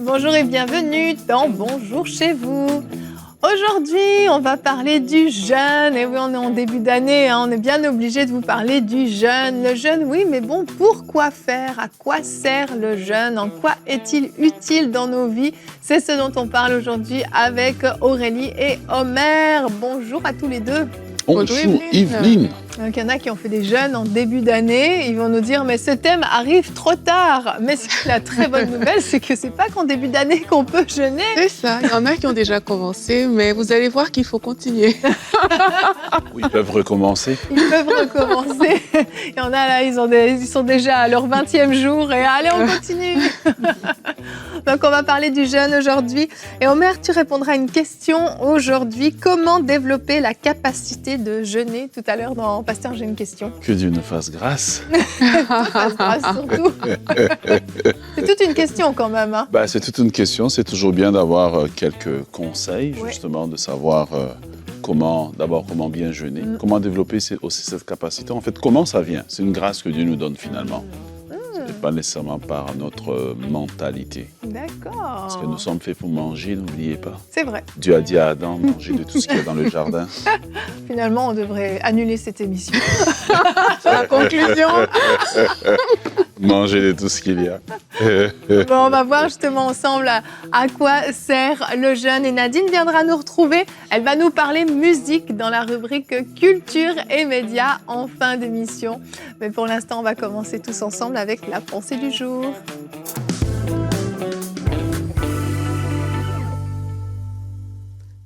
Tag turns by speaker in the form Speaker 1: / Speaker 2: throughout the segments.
Speaker 1: Bonjour et bienvenue dans Bonjour chez vous. Aujourd'hui, on va parler du jeûne. Et oui, on est en début d'année, on est bien obligé de vous parler du jeûne. Le jeûne, oui, mais bon, pourquoi faire? À quoi sert le jeûne? En quoi est-il utile dans nos vies? C'est ce dont on parle aujourd'hui avec Aurélie et Omer. Bonjour à tous les deux.
Speaker 2: Bonjour Yveline.
Speaker 1: Donc, il y en a qui ont fait des jeûnes en début d'année. Ils vont nous dire, mais ce thème arrive trop tard. Mais la très bonne nouvelle, c'est que c'est pas qu'en début d'année qu'on peut jeûner.
Speaker 3: C'est ça, il y en a qui ont déjà commencé, mais vous allez voir qu'il faut continuer.
Speaker 2: Oui, ils peuvent recommencer.
Speaker 1: Ils peuvent recommencer. Il y en a là, ils sont déjà à leur 20e jour et allez, on continue. Donc, on va parler du jeûne aujourd'hui. Et Omer, tu répondras à une question aujourd'hui. Comment développer la capacité de jeûner? Tout à l'heure dans Pasteur, j'ai une question.
Speaker 2: Que Dieu nous fasse grâce.
Speaker 1: Fasse grâce surtout. C'est toute une question quand même. Hein.
Speaker 2: C'est toute une question. C'est toujours bien d'avoir quelques conseils, justement, de savoir comment bien jeûner, comment développer aussi cette capacité. En fait, comment ça vient? C'est une grâce que Dieu nous donne finalement. Et pas nécessairement par notre mentalité.
Speaker 1: D'accord.
Speaker 2: Parce que nous sommes faits pour manger, n'oubliez pas.
Speaker 1: C'est vrai.
Speaker 2: Dieu a dit à Adam, manger de tout ce qu'il y a dans le jardin.
Speaker 1: Finalement, on devrait annuler cette émission. C'est la conclusion.
Speaker 2: Manger de tout ce qu'il y a.
Speaker 1: Bon, on va voir justement ensemble à quoi sert le jeûne. Et Nadine viendra nous retrouver. Elle va nous parler musique dans la rubrique culture et médias en fin d'émission. Mais pour l'instant, on va commencer tous ensemble avec la pensée du jour.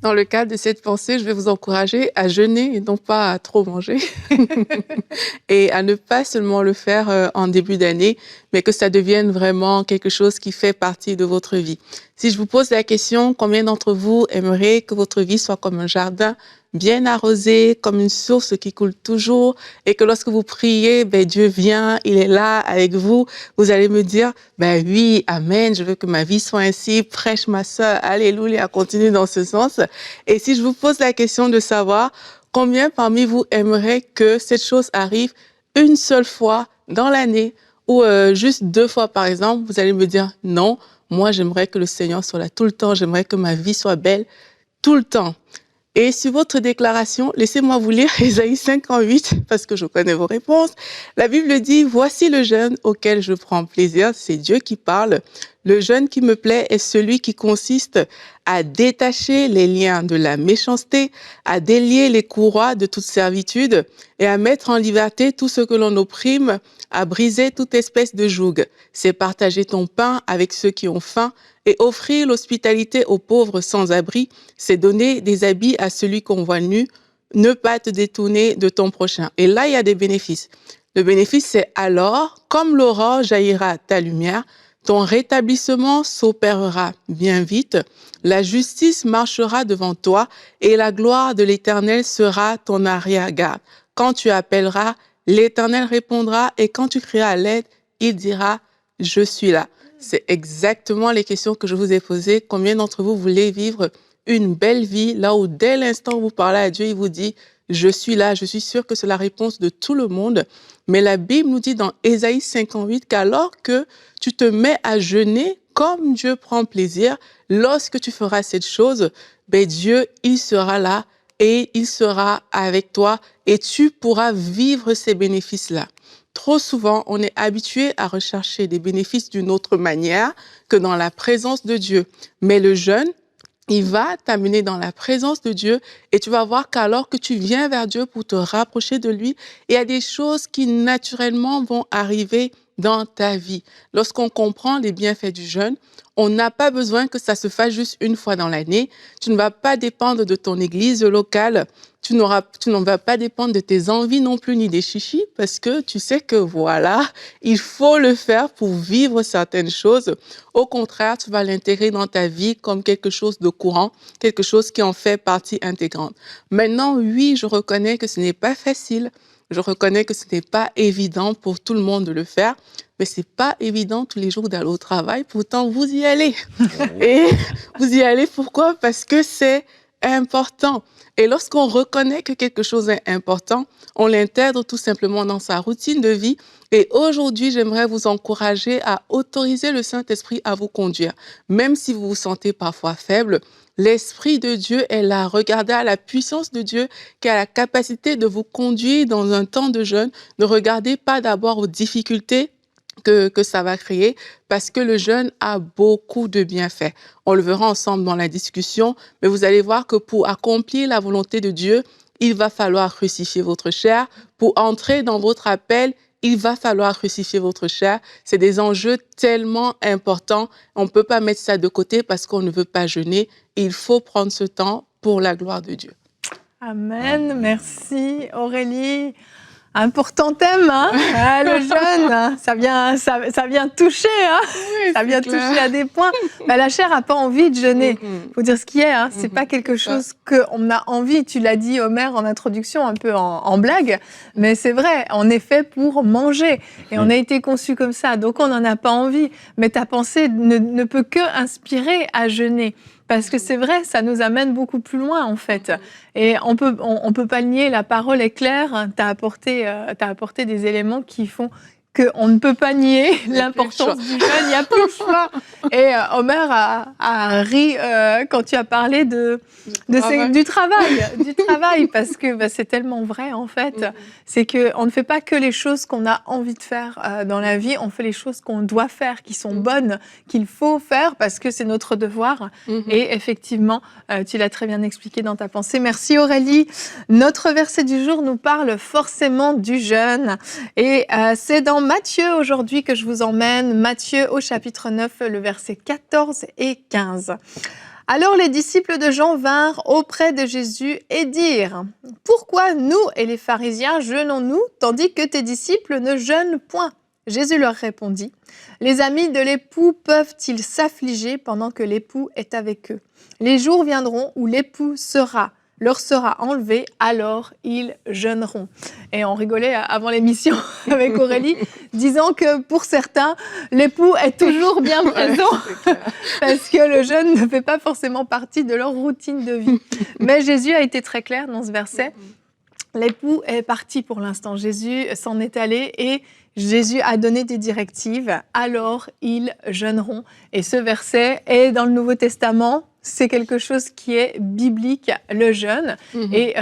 Speaker 3: Dans le cadre de cette pensée, je vais vous encourager à jeûner et non pas à trop manger. Et à ne pas seulement le faire en début d'année, mais que ça devienne vraiment quelque chose qui fait partie de votre vie. Si je vous pose la question, combien d'entre vous aimeraient que votre vie soit comme un jardin bien arrosé, comme une source qui coule toujours, et que lorsque vous priez, Dieu vient, il est là avec vous. Vous allez me dire, oui, amen, je veux que ma vie soit ainsi, prêche ma sœur, alléluia, continue dans ce sens. Et si je vous pose la question de savoir, combien parmi vous aimeraient que cette chose arrive une seule fois dans l'année, ou juste 2 fois par exemple, vous allez me dire, non, moi j'aimerais que le Seigneur soit là tout le temps, j'aimerais que ma vie soit belle tout le temps. Et sur votre déclaration, laissez-moi vous lire Ésaïe 58, parce que je connais vos réponses. La Bible dit, « Voici le jeûne auquel je prends plaisir ». C'est Dieu qui parle. Le jeûne qui me plaît est celui qui consiste à détacher les liens de la méchanceté, à délier les courroies de toute servitude et à mettre en liberté tout ce que l'on opprime, à briser toute espèce de joug. C'est partager ton pain avec ceux qui ont faim et offrir l'hospitalité aux pauvres sans abri. C'est donner des habits à celui qu'on voit nu, ne pas te détourner de ton prochain. Et là, il y a des bénéfices. Le bénéfice, c'est alors, comme l'aurore jaillira ta lumière, ton rétablissement s'opérera bien vite, la justice marchera devant toi et la gloire de l'Éternel sera ton arrière-garde. Quand tu appelleras, l'Éternel répondra et quand tu crieras à l'aide, il dira « Je suis là ». C'est exactement les questions que je vous ai posées. Combien d'entre vous voulez vivre une belle vie, là où dès l'instant où vous parlez à Dieu, il vous dit « Je suis là ». Je suis sûre que c'est la réponse de tout le monde. Mais la Bible nous dit dans Ésaïe 58 qu'alors que tu te mets à jeûner, comme Dieu prend plaisir, lorsque tu feras cette chose, Dieu, il sera là et il sera avec toi et tu pourras vivre ces bénéfices-là. Trop souvent, on est habitué à rechercher des bénéfices d'une autre manière que dans la présence de Dieu. Mais le jeûne, il va t'amener dans la présence de Dieu et tu vas voir qu'alors que tu viens vers Dieu pour te rapprocher de lui, il y a des choses qui naturellement vont arriver dans ta vie. Lorsqu'on comprend les bienfaits du jeûne, on n'a pas besoin que ça se fasse juste une fois dans l'année. Tu ne vas pas dépendre de ton église locale. Tu n'en vas pas dépendre de tes envies non plus, ni des chichis, parce que tu sais que voilà, il faut le faire pour vivre certaines choses. Au contraire, tu vas l'intégrer dans ta vie comme quelque chose de courant, quelque chose qui en fait partie intégrante. Maintenant, oui, je reconnais que ce n'est pas facile. Je reconnais que ce n'est pas évident pour tout le monde de le faire, mais c'est pas évident tous les jours d'aller au travail. Pourtant, vous y allez. Et vous y allez pourquoi? Parce que c'est important. Et lorsqu'on reconnaît que quelque chose est important, on l'intègre tout simplement dans sa routine de vie. Et aujourd'hui, j'aimerais vous encourager à autoriser le Saint-Esprit à vous conduire. Même si vous vous sentez parfois faible, l'Esprit de Dieu est là. Regardez à la puissance de Dieu qui a la capacité de vous conduire dans un temps de jeûne. Ne regardez pas d'abord aux difficultés que ça va créer, parce que le jeûne a beaucoup de bienfaits. On le verra ensemble dans la discussion, mais vous allez voir que pour accomplir la volonté de Dieu, il va falloir crucifier votre chair. Pour entrer dans votre appel, il va falloir crucifier votre chair. C'est des enjeux tellement importants. On ne peut pas mettre ça de côté parce qu'on ne veut pas jeûner. Il faut prendre ce temps pour la gloire de Dieu.
Speaker 1: Amen. Merci Aurélie. Important thème, hein? Ah, le jeûne, ça vient toucher, hein?
Speaker 3: Oui,
Speaker 1: ça vient
Speaker 3: clair.
Speaker 1: toucher à des points. Bah, la chair n'a pas envie de jeûner. Faut dire ce qui est, hein? C'est pas quelque chose qu'on a envie. Tu l'as dit, Omer, en introduction, un peu en blague, mais c'est vrai. On est fait pour manger et on a été conçu comme ça, donc on n'en a pas envie. Mais ta pensée ne peut que inspirer à jeûner. Parce que c'est vrai, ça nous amène beaucoup plus loin, en fait. Et on peut pas le nier, la parole est claire. T'as apporté des éléments qui font qu'on ne peut pas nier l'importance du jeûne. Il n'y a plus le choix. Et Omer a ri quand tu as parlé du travail, parce que c'est tellement vrai, en fait. C'est qu'on ne fait pas que les choses qu'on a envie de faire dans la vie, on fait les choses qu'on doit faire, qui sont bonnes, qu'il faut faire, parce que c'est notre devoir. Et effectivement, tu l'as très bien expliqué dans ta pensée. Merci Aurélie. Notre verset du jour nous parle forcément du jeûne. Et c'est dans Matthieu aujourd'hui que je vous emmène. Matthieu au chapitre 9, le verset 14 et 15. Alors les disciples de Jean vinrent auprès de Jésus et dirent « Pourquoi nous et les pharisiens jeûnons-nous, tandis que tes disciples ne jeûnent point ?» Jésus leur répondit « Les amis de l'époux peuvent-ils s'affliger pendant que l'époux est avec eux? Les jours viendront où l'époux leur sera enlevé, alors ils jeûneront. » Et on rigolait avant l'émission avec Aurélie, disant que pour certains, l'époux est toujours bien présent, parce que le jeûne ne fait pas forcément partie de leur routine de vie. Mais Jésus a été très clair dans ce verset. L'époux est parti pour l'instant. Jésus s'en est allé et Jésus a donné des directives. Alors ils jeûneront. Et ce verset est dans le Nouveau Testament. C'est quelque chose qui est biblique, le jeûne. Et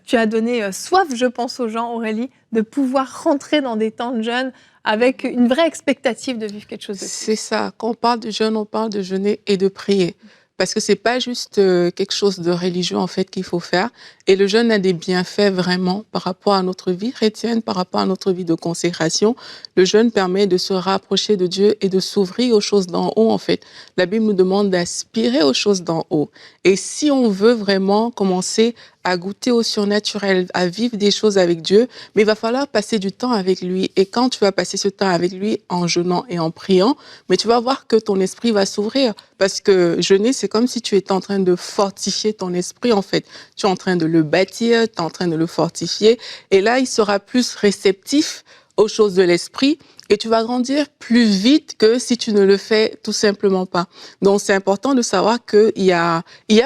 Speaker 1: tu as donné soif, je pense, aux gens, Aurélie, de pouvoir rentrer dans des temps de jeûne avec une vraie expectative de vivre quelque chose de plus.
Speaker 3: C'est ça. Quand on parle de jeûne, on parle de jeûner et de prier. Parce que c'est pas juste quelque chose de religieux, en fait, qu'il faut faire. Et le jeûne a des bienfaits vraiment par rapport à notre vie chrétienne, par rapport à notre vie de consécration. Le jeûne permet de se rapprocher de Dieu et de s'ouvrir aux choses d'en haut, en fait. La Bible nous demande d'aspirer aux choses d'en haut. Et si on veut vraiment commencer à goûter au surnaturel, à vivre des choses avec Dieu, mais il va falloir passer du temps avec lui. Et quand tu vas passer ce temps avec lui en jeûnant et en priant, mais tu vas voir que ton esprit va s'ouvrir. Parce que jeûner, c'est comme si tu étais en train de fortifier ton esprit, en fait. Tu es en train de le bâtir, tu es en train de le fortifier. Et là, il sera plus réceptif aux choses de l'esprit. Et tu vas grandir plus vite que si tu ne le fais tout simplement pas. Donc, c'est important de savoir qu'il y a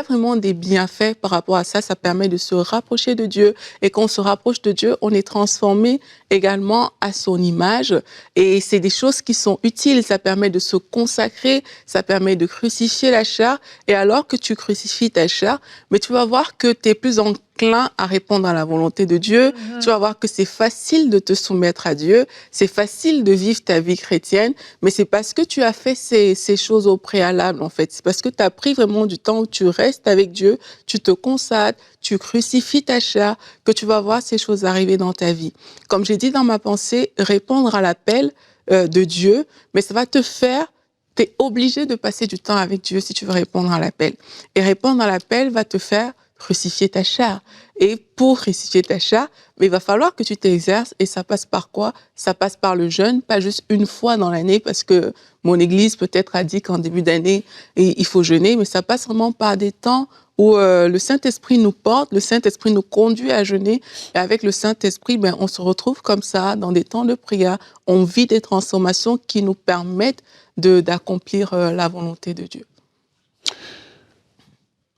Speaker 3: vraiment des bienfaits par rapport à ça. Ça permet de se rapprocher de Dieu. Et quand on se rapproche de Dieu, on est transformé également à son image. Et c'est des choses qui sont utiles. Ça permet de se consacrer. Ça permet de crucifier la chair. Et alors que tu crucifies ta chair, mais tu vas voir que tu es plus enclin à répondre à la volonté de Dieu. Tu vas voir que c'est facile de te soumettre à Dieu. C'est facile de vivre ta vie chrétienne, mais c'est parce que tu as fait ces choses au préalable, en fait. C'est parce que tu as pris vraiment du temps où tu restes avec Dieu, tu te consacres, tu crucifies ta chair, que tu vas voir ces choses arriver dans ta vie. Comme j'ai dit dans ma pensée, répondre à l'appel de Dieu, mais ça va te faire, tu es obligé de passer du temps avec Dieu si tu veux répondre à l'appel. Et répondre à l'appel va te faire crucifier ta chair. Et pour crucifier ta chair, mais il va falloir que tu t'exerces. Et ça passe par quoi? Ça passe par le jeûne, pas juste une fois dans l'année, parce que mon église peut-être a dit qu'en début d'année, il faut jeûner, mais ça passe vraiment par des temps où le Saint-Esprit nous porte, le Saint-Esprit nous conduit à jeûner. Et avec le Saint-Esprit, on se retrouve comme ça, dans des temps de prière. On vit des transformations qui nous permettent d'accomplir la volonté de Dieu.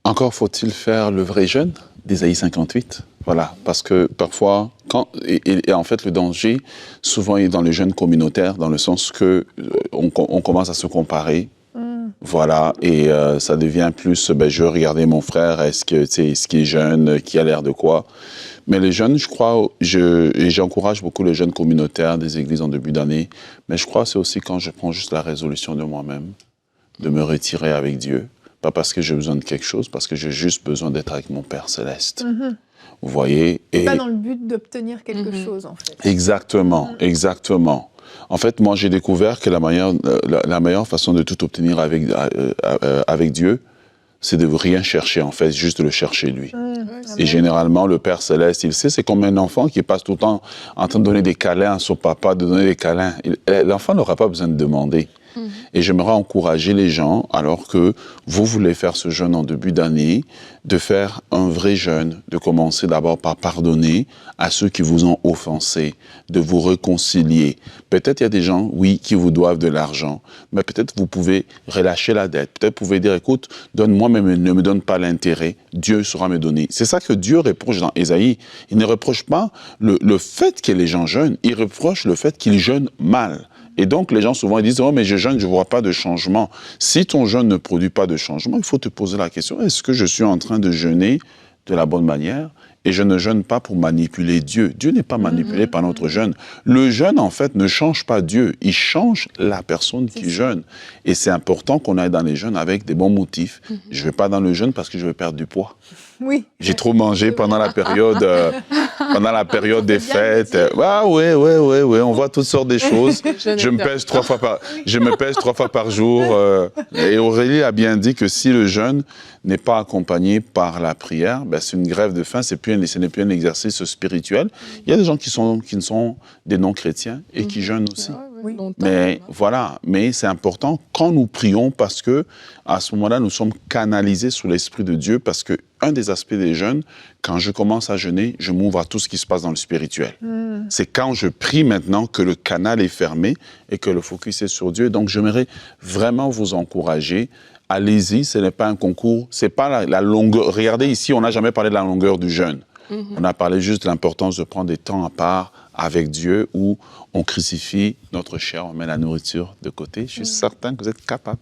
Speaker 2: Encore faut-il faire le vrai jeûne d'Ésaïe 58. Voilà, parce que parfois, et en fait, le danger, souvent, est dans le jeûne communautaire, dans le sens que on commence à se comparer. Voilà, et ça devient plus, je vais regarder mon frère, est-ce qu'il est jeune, qui a l'air de quoi. Mais les jeunes, je crois, et j'encourage beaucoup le jeûne communautaire des églises en début d'année, mais je crois que c'est aussi quand je prends juste la résolution de moi-même, de me retirer avec Dieu. Pas parce que j'ai besoin de quelque chose, parce que j'ai juste besoin d'être avec mon Père Céleste. Vous voyez?
Speaker 1: Et pas dans le but d'obtenir quelque chose, en fait.
Speaker 2: Exactement, exactement. En fait, moi, j'ai découvert que la meilleure façon de tout obtenir avec Dieu, c'est de rien chercher, en fait, juste de le chercher lui. Et généralement, le Père Céleste, il sait, c'est comme un enfant qui passe tout le temps en train de donner des câlins à son papa, de donner des câlins. L'enfant n'aura pas besoin de demander. Et j'aimerais encourager les gens, alors que vous voulez faire ce jeûne en début d'année, de faire un vrai jeûne, de commencer d'abord par pardonner à ceux qui vous ont offensé, de vous réconcilier. Peut-être il y a des gens, oui, qui vous doivent de l'argent, mais peut-être vous pouvez relâcher la dette. Peut-être vous pouvez dire, écoute, donne-moi, mais ne me donne pas l'intérêt, Dieu saura me donner. C'est ça que Dieu reproche dans Ésaïe. Il ne reproche pas le fait que les gens jeûnent, il reproche le fait qu'ils jeûnent mal. Et donc, les gens souvent ils disent « Oh, mais je jeûne, je ne vois pas de changement. » Si ton jeûne ne produit pas de changement, il faut te poser la question, est-ce que je suis en train de jeûner de la bonne manière? Et je ne jeûne pas pour manipuler Dieu. Dieu n'est pas manipulé par notre jeûne. Le jeûne, en fait, ne change pas Dieu. Il change la personne qui jeûne. Et c'est important qu'on aille dans les jeûnes avec des bons motifs. Je ne vais pas dans le jeûne parce que je veux perdre du poids.
Speaker 1: Oui.
Speaker 2: J'ai trop mangé pendant la période des fêtes. Ah oui, on voit toutes sortes de choses. Je me pèse 3 fois par jour. Et Aurélie a bien dit que si le jeûne n'est pas accompagné par la prière, c'est une grève de faim, ce n'est plus un exercice spirituel. Il y a des gens qui ne sont des non-chrétiens et qui jeûnent aussi.
Speaker 1: Oui.
Speaker 2: Mais voilà, mais c'est important quand nous prions parce que à ce moment-là, nous sommes canalisés sous l'Esprit de Dieu parce que un des aspects des jeûnes, quand je commence à jeûner, je m'ouvre à tout ce qui se passe dans le spirituel. C'est quand je prie maintenant que le canal est fermé et que le focus est sur Dieu. Donc, j'aimerais vraiment vous encourager. Allez-y, ce n'est pas un concours, c'est pas la longueur. Regardez ici, on n'a jamais parlé de la longueur du jeûne. On a parlé juste de l'importance de prendre des temps à part avec Dieu où on crucifie notre chair, on met la nourriture de côté. Je suis certain que vous êtes capable.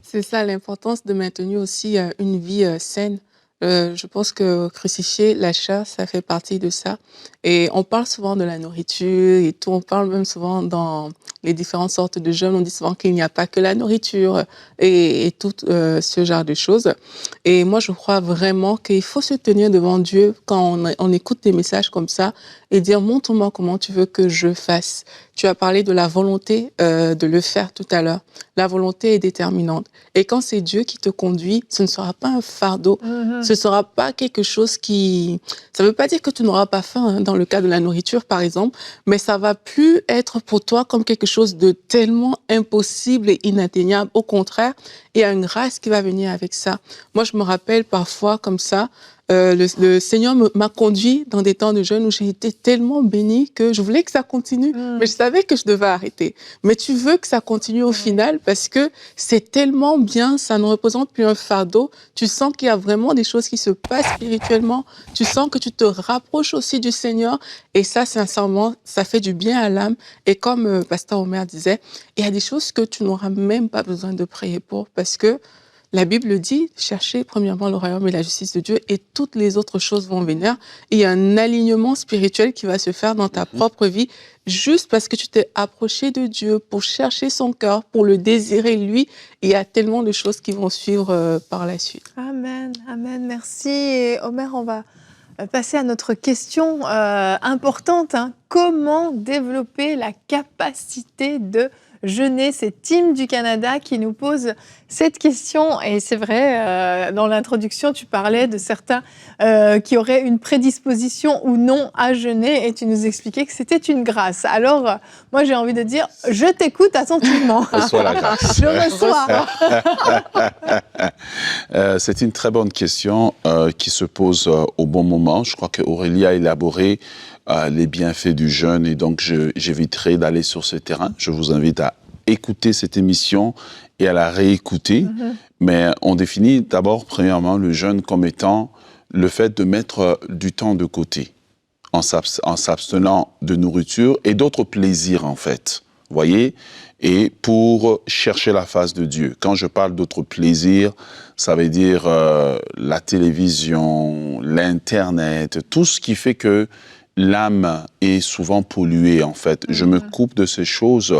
Speaker 3: C'est ça, l'importance de maintenir aussi une vie saine. Je pense que crucifier la chair, ça fait partie de ça. Et on parle souvent de la nourriture et tout. On parle même souvent dans les différentes sortes de jeûnes. On dit souvent qu'il n'y a pas que la nourriture et tout ce genre de choses. Et moi, je crois vraiment qu'il faut se tenir devant Dieu quand on écoute des messages comme ça et dire « Montre-moi comment tu veux que je fasse ». Tu as parlé de la volonté de le faire tout à l'heure. La volonté est déterminante. Et quand c'est Dieu qui te conduit, ce ne sera pas un fardeau. Ce ne sera pas quelque chose qui... Ça ne veut pas dire que tu n'auras pas faim, hein, dans le cas de la nourriture, par exemple, mais ça ne va plus être pour toi comme quelque chose de tellement impossible et inatteignable. Au contraire, il y a une grâce qui va venir avec ça. Moi, je me rappelle parfois comme ça, le Seigneur m'a conduit dans des temps de jeûne où j'ai été tellement bénie que je voulais que ça continue, mais je savais que je devais arrêter. Mais tu veux que ça continue au final parce que c'est tellement bien, ça ne représente plus un fardeau. Tu sens qu'il y a vraiment des choses qui se passent spirituellement. Tu sens que tu te rapproches aussi du Seigneur et ça, sincèrement, ça fait du bien à l'âme. Et comme Pasteur Omer disait, il y a des choses que tu n'auras même pas besoin de prier pour parce que la Bible dit, cherchez premièrement le royaume et la justice de Dieu et toutes les autres choses vont venir. Et il y a un alignement spirituel qui va se faire dans ta propre vie juste parce que tu t'es approché de Dieu pour chercher son cœur, pour le désirer lui. Et il y a tellement de choses qui vont suivre par la suite.
Speaker 1: Amen, amen, merci. Et Omer, on va passer à notre question importante. Comment développer la capacité de jeûner? C'est Tim du Canada qui nous pose cette question. Et c'est vrai, dans l'introduction, tu parlais de certains qui auraient une prédisposition ou non à jeûner et tu nous expliquais que c'était une grâce. Alors, moi, j'ai envie de dire, je t'écoute attentivement.
Speaker 2: Reçois la grâce.
Speaker 1: Je reçois.
Speaker 2: C'est une très bonne question qui se pose au bon moment. Je crois qu'Aurélie a élaboré les bienfaits du jeûne et donc j'éviterai d'aller sur ce terrain. Je vous invite à écouter cette émission et à la réécouter. Mais on définit d'abord, premièrement, le jeûne comme étant le fait de mettre du temps de côté, en s'abstenant de nourriture et d'autres plaisirs, en fait. Vous voyez? Et pour chercher la face de Dieu. Quand je parle d'autres plaisirs, ça veut dire la télévision, l'Internet, tout ce qui fait que l'âme est souvent polluée, en fait. Je me coupe de ces choses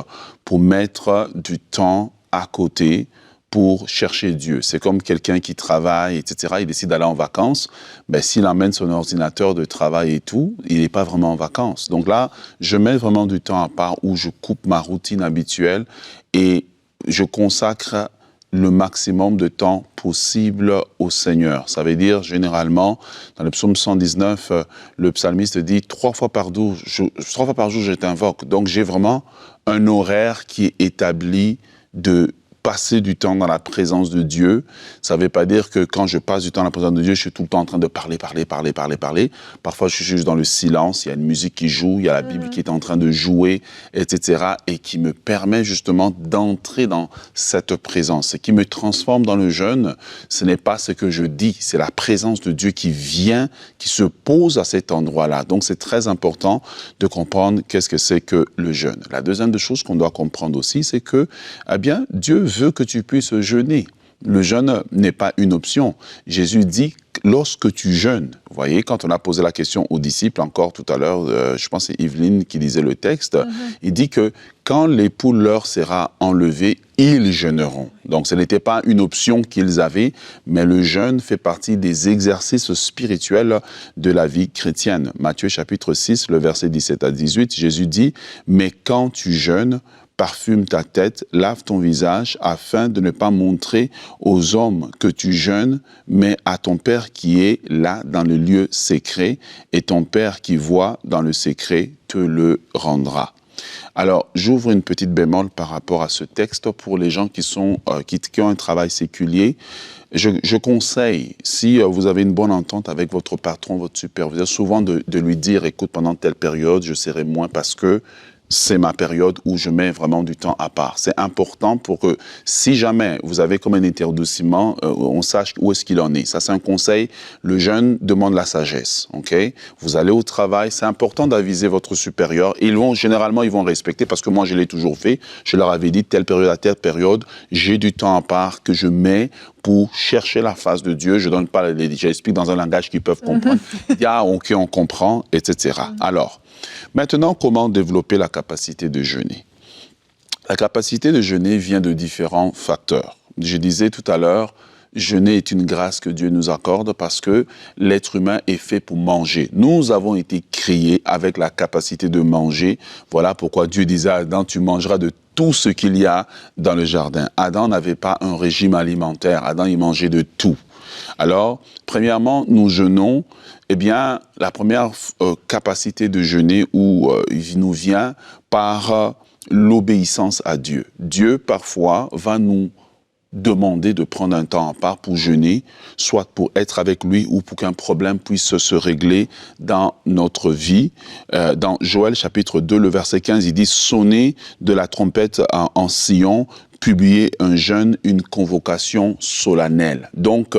Speaker 2: pour mettre du temps à côté pour chercher Dieu. C'est comme quelqu'un qui travaille, etc. Il décide d'aller en vacances. Ben, s'il emmène son ordinateur de travail et tout, il n'est pas vraiment en vacances. Donc là, je mets vraiment du temps à part où je coupe ma routine habituelle et je consacre le maximum de temps possible au Seigneur. Ça veut dire, généralement, dans le psaume 119, le psalmiste dit 3 fois par jour, je t'invoque. Donc, j'ai vraiment un horaire qui est établi de passer du temps dans la présence de Dieu. Ça ne veut pas dire que quand je passe du temps dans la présence de Dieu, je suis tout le temps en train de parler. Parfois, je suis juste dans le silence, il y a une musique qui joue, il y a la Bible qui est en train de jouer, etc. et qui me permet justement d'entrer dans cette présence. Ce qui me transforme dans le jeûne, ce n'est pas ce que je dis, c'est la présence de Dieu qui vient, qui se pose à cet endroit-là. Donc, c'est très important de comprendre qu'est-ce que c'est que le jeûne. La deuxième des choses qu'on doit comprendre aussi, c'est que, eh bien, Dieu veut que tu puisses jeûner. Le jeûne n'est pas une option. Jésus dit, lorsque tu jeûnes, vous voyez, quand on a posé la question aux disciples, encore tout à l'heure, je pense que c'est Yveline qui lisait le texte, il dit que quand l'époux leur sera enlevé, ils jeûneront. Donc, ce n'était pas une option qu'ils avaient, mais le jeûne fait partie des exercices spirituels de la vie chrétienne. Matthieu chapitre 6, le verset 17 à 18, Jésus dit, « Mais quand tu jeûnes, parfume ta tête, lave ton visage, afin de ne pas montrer aux hommes que tu jeûnes, mais à ton Père qui est là dans le lieu secret, et ton Père qui voit dans le secret te le rendra. » Alors, j'ouvre une petite bémol par rapport à ce texte pour les gens qui ont un travail séculier. Je conseille, si vous avez une bonne entente avec votre patron, votre superviseur, souvent de lui dire, écoute, pendant telle période, je serai moins parce que c'est ma période où je mets vraiment du temps à part. C'est important pour que, si jamais vous avez comme un étourdissement, on sache où est-ce qu'il en est. Ça, c'est un conseil. Le jeûne demande la sagesse, ok? Vous allez au travail, c'est important d'aviser votre supérieur. Et généralement, ils vont respecter, parce que moi, je l'ai toujours fait. Je leur avais dit, telle période à telle période, j'ai du temps à part que je mets pour chercher la face de Dieu. Je donne pas j'explique dans un langage qu'ils peuvent comprendre. Il y a, ok, on comprend, etc. Alors, maintenant, comment développer la capacité de jeûner? La capacité de jeûner vient de différents facteurs. Je disais tout à l'heure, jeûner est une grâce que Dieu nous accorde parce que l'être humain est fait pour manger. Nous avons été créés avec la capacité de manger. Voilà pourquoi Dieu disait à Adam, tu mangeras de tout ce qu'il y a dans le jardin. Adam n'avait pas un régime alimentaire. Adam, il mangeait de tout. Alors, premièrement, nous jeûnons. Eh bien, la première capacité de jeûner il nous vient par l'obéissance à Dieu. Dieu, parfois, va nous demander de prendre un temps à part pour jeûner, soit pour être avec lui ou pour qu'un problème puisse se régler dans notre vie. Dans Joël chapitre 2, le verset 15, il dit « Sonnez de la trompette en Sion, publier un jeûne, une convocation solennelle. » Donc,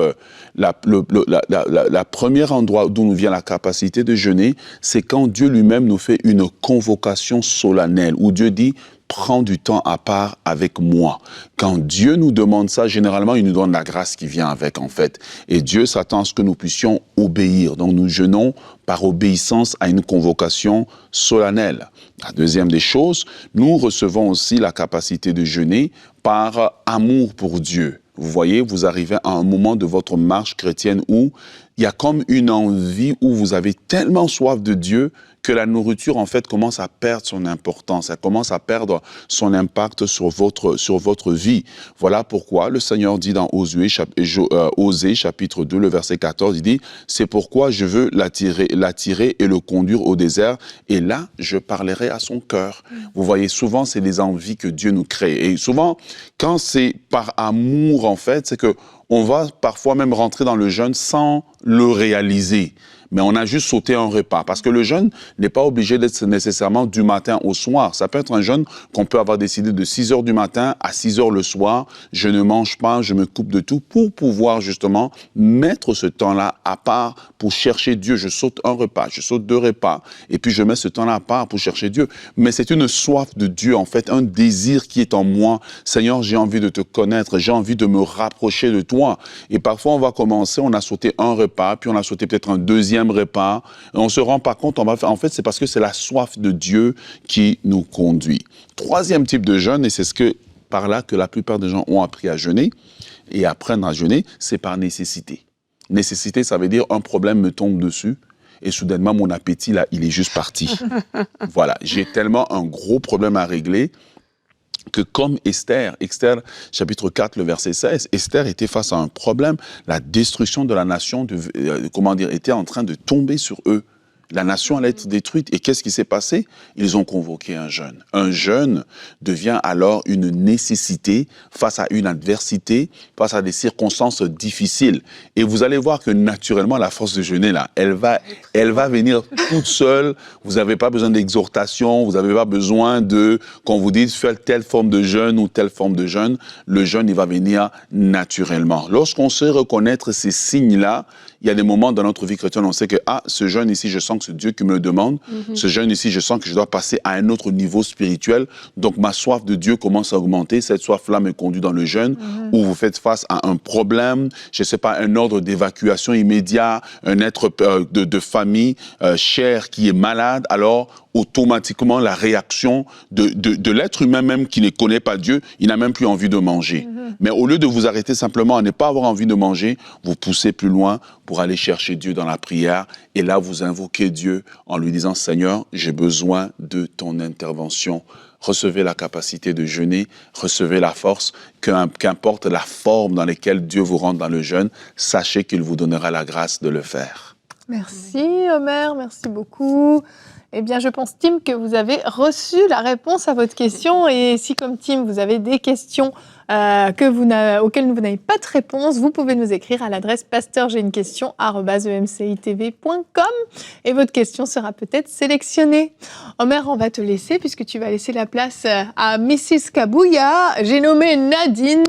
Speaker 2: la première endroit d'où nous vient la capacité de jeûner, c'est quand Dieu lui-même nous fait une convocation solennelle, où Dieu dit « Prends du temps à part avec moi ». Quand Dieu nous demande ça, généralement, il nous donne la grâce qui vient avec, en fait. Et Dieu s'attend à ce que nous puissions obéir. Donc, nous jeûnons par obéissance à une convocation solennelle. La deuxième des choses, nous recevons aussi la capacité de jeûner par amour pour Dieu. Vous voyez, vous arrivez à un moment de votre marche chrétienne où il y a comme une envie, où vous avez tellement soif de Dieu que la nourriture, en fait, commence à perdre son importance. Elle commence à perdre son impact sur votre vie. Voilà pourquoi le Seigneur dit dans Osée, chapitre 2, le verset 14, il dit « C'est pourquoi je veux l'attirer et le conduire au désert, et là, je parlerai à son cœur. » Vous voyez, souvent, c'est les envies que Dieu nous crée. Et souvent, quand c'est par amour, en fait, c'est que on va parfois même rentrer dans le jeûne sans le réaliser. mais on a juste sauté un repas. Parce que le jeûne n'est pas obligé d'être nécessairement du matin au soir. Ça peut être un jeûne qu'on peut avoir décidé de 6 heures du matin à 6 heures le soir. Je ne mange pas, je me coupe de tout pour pouvoir justement mettre ce temps-là à part pour chercher Dieu. Je saute un repas, je saute 2 repas et puis je mets ce temps-là à part pour chercher Dieu. Mais c'est une soif de Dieu, en fait, un désir qui est en moi. Seigneur, j'ai envie de te connaître, j'ai envie de me rapprocher de toi. Et parfois, on va commencer, on a sauté un repas, puis on a sauté peut-être un deuxième repas, et on se rend pas compte, en fait, c'est parce que c'est la soif de Dieu qui nous conduit. Troisième type de jeûne, et c'est par là que la plupart des gens ont appris à jeûner, et apprennent à jeûner, c'est par nécessité. Nécessité, ça veut dire un problème me tombe dessus, et soudainement, mon appétit, là, il est juste parti. Voilà, j'ai tellement un gros problème à régler, que comme Esther, chapitre 4, le verset 16, Esther était face à un problème. La destruction de la nation, était en train de tomber sur eux. La nation allait être détruite. Et qu'est-ce qui s'est passé? Ils ont convoqué un jeûne. Un jeûne devient alors une nécessité face à une adversité, face à des circonstances difficiles. Et vous allez voir que naturellement, la force de jeûner, là, elle va venir toute seule. Vous n'avez pas besoin d'exhortation, vous n'avez pas besoin qu'on vous dise faire telle forme de jeûne ou telle forme de jeûne. Le jeûne, il va venir naturellement. Lorsqu'on sait reconnaître ces signes-là, il y a des moments dans notre vie chrétienne, on sait que, ce jeûne ici, je sens que c'est Dieu qui me le demande. Ce jeûne ici, je sens que je dois passer à un autre niveau spirituel. Donc, ma soif de Dieu commence à augmenter. Cette soif-là me conduit dans le jeûne, où vous faites face à un problème, je ne sais pas, un ordre d'évacuation immédiat, un être de famille cher qui est malade. Alors, automatiquement, la réaction de l'être humain même qui ne connaît pas Dieu, il n'a même plus envie de manger. Mais au lieu de vous arrêter simplement à ne pas avoir envie de manger, vous poussez plus loin pour aller chercher Dieu dans la prière. Et là, vous invoquez Dieu en lui disant, Seigneur, j'ai besoin de ton intervention. Recevez la capacité de jeûner, recevez la force, qu'importe la forme dans laquelle Dieu vous rentre dans le jeûne, sachez qu'il vous donnera la grâce de le faire.
Speaker 1: Merci Omer, merci beaucoup. Eh bien, je pense, Tim, que vous avez reçu la réponse à votre question. Et si, comme Tim, vous avez des questions auxquelles vous n'avez pas de réponse, vous pouvez nous écrire à l'adresse pasteur.j'ai-une-question@emcitv.com et votre question sera peut-être sélectionnée. Omer, on va te laisser puisque tu vas laisser la place à Mrs. Kabouya. J'ai nommé Nadine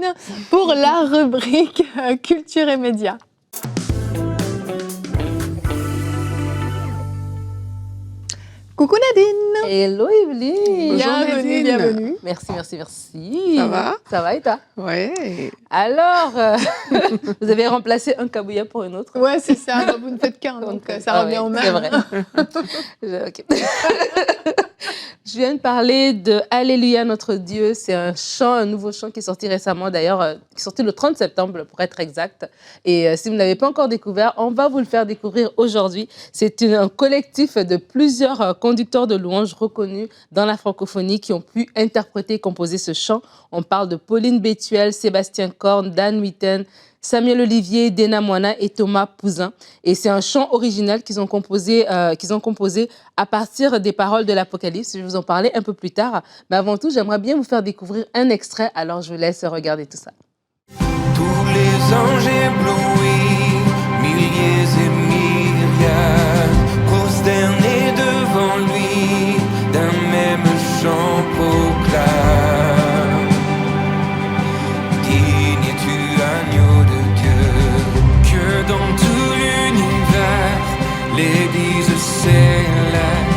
Speaker 1: pour la rubrique Culture et Médias. Coucou Nadine.
Speaker 4: Hello Evelyne.
Speaker 1: Bienvenue, bienvenue.
Speaker 4: Merci.
Speaker 3: Ça va?
Speaker 4: Ça va et toi?
Speaker 3: Ouais.
Speaker 4: Alors, vous avez remplacé un kabouya pour une autre?
Speaker 1: Ouais, c'est ça. Vous ne faites qu'un, donc ça revient au même.
Speaker 4: C'est vrai. Ok. Je viens de parler de Alléluia notre Dieu. C'est un chant, un nouveau chant qui est sorti récemment, d'ailleurs, qui est sorti le 30 septembre pour être exact. Et si vous ne l'avez pas encore découvert, on va vous le faire découvrir aujourd'hui. C'est un collectif de plusieurs conducteurs de louanges reconnus dans la francophonie qui ont pu interpréter et composer ce chant. On parle de Pauline Bétuel, Sébastien Korn, Dan Witten, Samuel Olivier, Dena Moana et Thomas Pouzin. Et c'est un chant original qu'ils ont composé à partir des paroles de l'Apocalypse. Je vais vous en parler un peu plus tard. Mais avant tout, j'aimerais bien vous faire découvrir un extrait. Alors, je vous laisse regarder tout ça.
Speaker 5: Tous les anges éblouis, milliers et milliards, prosternés devant lui, d'un même chant proclament. Digne es-tu, agneau de Dieu, que dans tout l'univers, l'Église s'élève.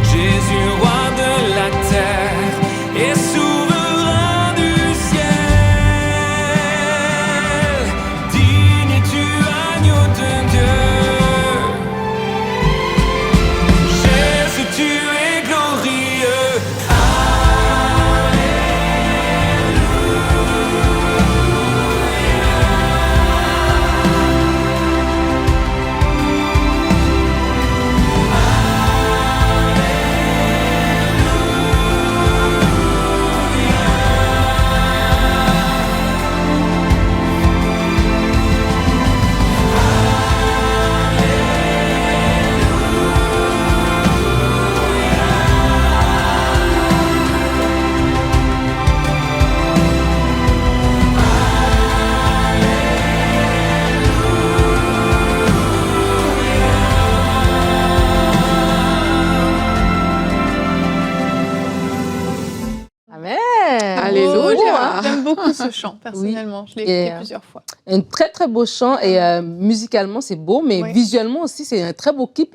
Speaker 5: Jésus, roi de la terre, et souverain du ciel. Digne es-tu,
Speaker 1: beaucoup ce chant, personnellement. Je l'ai écouté plusieurs fois.
Speaker 4: Un très, très beau chant. Et musicalement, c'est beau, mais visuellement aussi, c'est un très beau clip.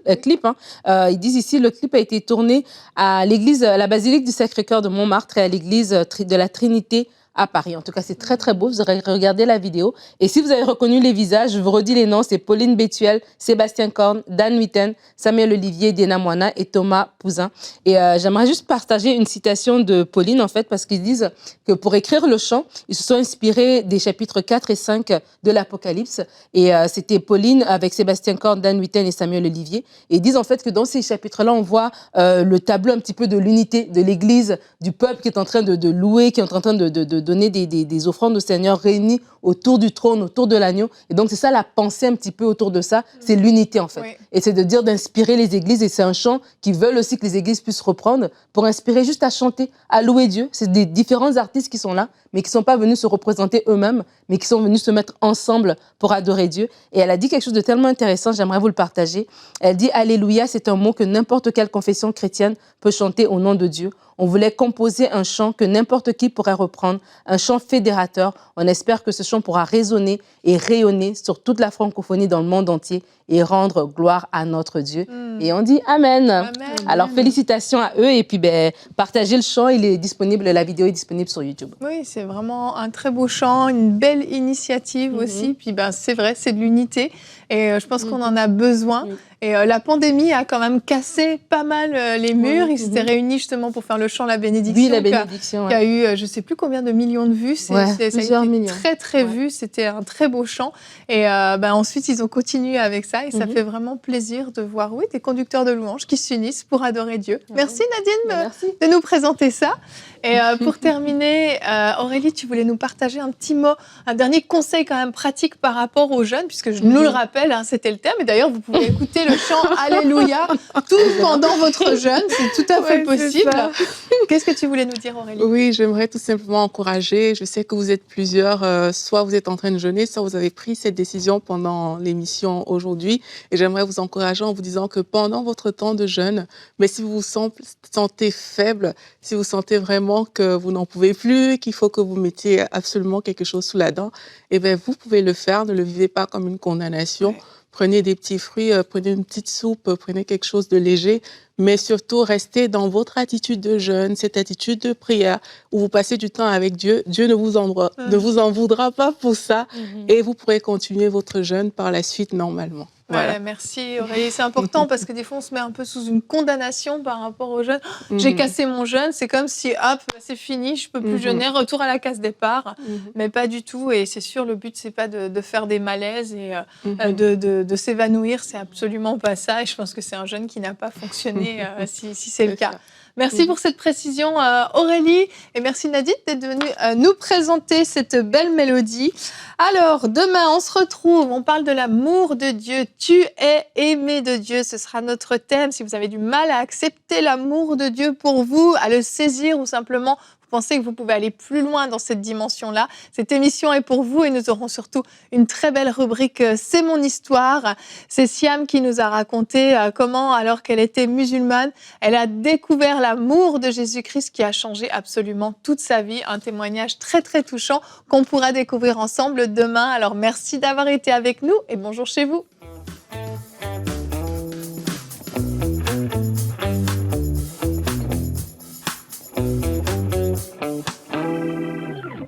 Speaker 4: Ils disent ici, le clip a été tourné à l'église, à la basilique du Sacré-Cœur de Montmartre et à l'église de la Trinité à Paris. En tout cas, c'est très, très beau. Vous aurez regardé la vidéo. Et si vous avez reconnu les visages, je vous redis les noms. C'est Pauline Bétuel, Sébastien Korn, Dan Huiten, Samuel Olivier, Diana Moina et Thomas Pouzin. Et j'aimerais juste partager une citation de Pauline, en fait, parce qu'ils disent que pour écrire le chant, ils se sont inspirés des chapitres 4 et 5 de l'Apocalypse. Et c'était Pauline avec Sébastien Korn, Dan Huiten et Samuel Olivier. Et ils disent, en fait, que dans ces chapitres-là, on voit le tableau un petit peu de l'unité de l'Église, du peuple qui est en train de louer, qui est en train de donner des offrandes au Seigneur réunis autour du trône, autour de l'agneau. Et donc, c'est ça la pensée un petit peu autour de ça, c'est l'unité en fait. Oui. Et c'est de dire d'inspirer les églises, et c'est un chant qu'ils veulent aussi que les églises puissent reprendre pour inspirer juste à chanter, à louer Dieu. C'est des différents artistes qui sont là, mais qui ne sont pas venus se représenter eux-mêmes, mais qui sont venus se mettre ensemble pour adorer Dieu. Et elle a dit quelque chose de tellement intéressant, j'aimerais vous le partager. Elle dit « Alléluia », c'est un mot que n'importe quelle confession chrétienne peut chanter au nom de Dieu. On voulait composer un chant que n'importe qui pourrait reprendre, un chant fédérateur. On espère que ce chant pourra résonner et rayonner sur toute la francophonie dans le monde entier et rendre gloire à notre Dieu. Et on dit Amen. Amen. Alors, félicitations à eux et puis partagez le chant. Il est disponible, la vidéo est disponible sur YouTube.
Speaker 1: Oui, c'est vraiment un très beau chant, une belle initiative aussi. Puis c'est vrai, c'est de l'unité et je pense qu'on en a besoin. Et la pandémie a quand même cassé pas mal les murs. Ils s'étaient réunis justement pour faire le chant La Bénédiction.
Speaker 4: Oui, La Bénédiction.
Speaker 1: Qui a eu, je ne sais plus combien de millions de vues. Ça a été très, très vu. C'était un très beau chant. Et ensuite, ils ont continué avec ça. Et ça fait vraiment plaisir de voir, des conducteurs de louanges qui s'unissent pour adorer Dieu. Merci Nadine de nous présenter ça. Et pour terminer, Aurélie, tu voulais nous partager un petit mot, un dernier conseil quand même pratique par rapport aux jeunes, puisque je nous le rappelle, c'était le thème. Et d'ailleurs, vous pouvez écouter le chant Alléluia tout pendant votre jeûne. C'est tout à fait possible. Qu'est-ce que tu voulais nous dire, Aurélie?
Speaker 3: Oui, j'aimerais tout simplement encourager. Je sais que vous êtes plusieurs, soit vous êtes en train de jeûner, soit vous avez pris cette décision pendant l'émission aujourd'hui. Et j'aimerais vous encourager en vous disant que pendant votre temps de jeûne, mais si vous vous sentez faible, si vous sentez vraiment que vous n'en pouvez plus, qu'il faut que vous mettiez absolument quelque chose sous la dent, vous pouvez le faire. Ne le vivez pas comme une condamnation. Ouais. Prenez des petits fruits, prenez une petite soupe, prenez quelque chose de léger, mais surtout restez dans votre attitude de jeûne, cette attitude de prière où vous passez du temps avec Dieu. Dieu ne vous en voudra pas pour ça et vous pourrez continuer votre jeûne par la suite normalement.
Speaker 1: Voilà, merci Aurélie. C'est important parce que des fois, on se met un peu sous une condamnation par rapport au jeûne. J'ai cassé mon jeûne, c'est comme si, hop, c'est fini, je peux plus jeûner, retour à la case départ. Mais pas du tout. Et c'est sûr, le but, c'est pas de faire des malaises et de s'évanouir. C'est absolument pas ça. Et je pense que c'est un jeûne qui n'a pas fonctionné si c'est le cas. Merci pour cette précision, Aurélie. Et merci Nadine d'être venue nous présenter cette belle mélodie. Alors, demain, on se retrouve. On parle de l'amour de Dieu. Tu es aimé de Dieu. Ce sera notre thème. Si vous avez du mal à accepter l'amour de Dieu pour vous, à le saisir ou simplement vous pensez que vous pouvez aller plus loin dans cette dimension-là, cette émission est pour vous et nous aurons surtout une très belle rubrique « C'est mon histoire ». C'est Siam qui nous a raconté comment, alors qu'elle était musulmane, elle a découvert l'amour de Jésus-Christ qui a changé absolument toute sa vie. Un témoignage très, très touchant qu'on pourra découvrir ensemble demain. Alors, merci d'avoir été avec nous et bonjour chez vous.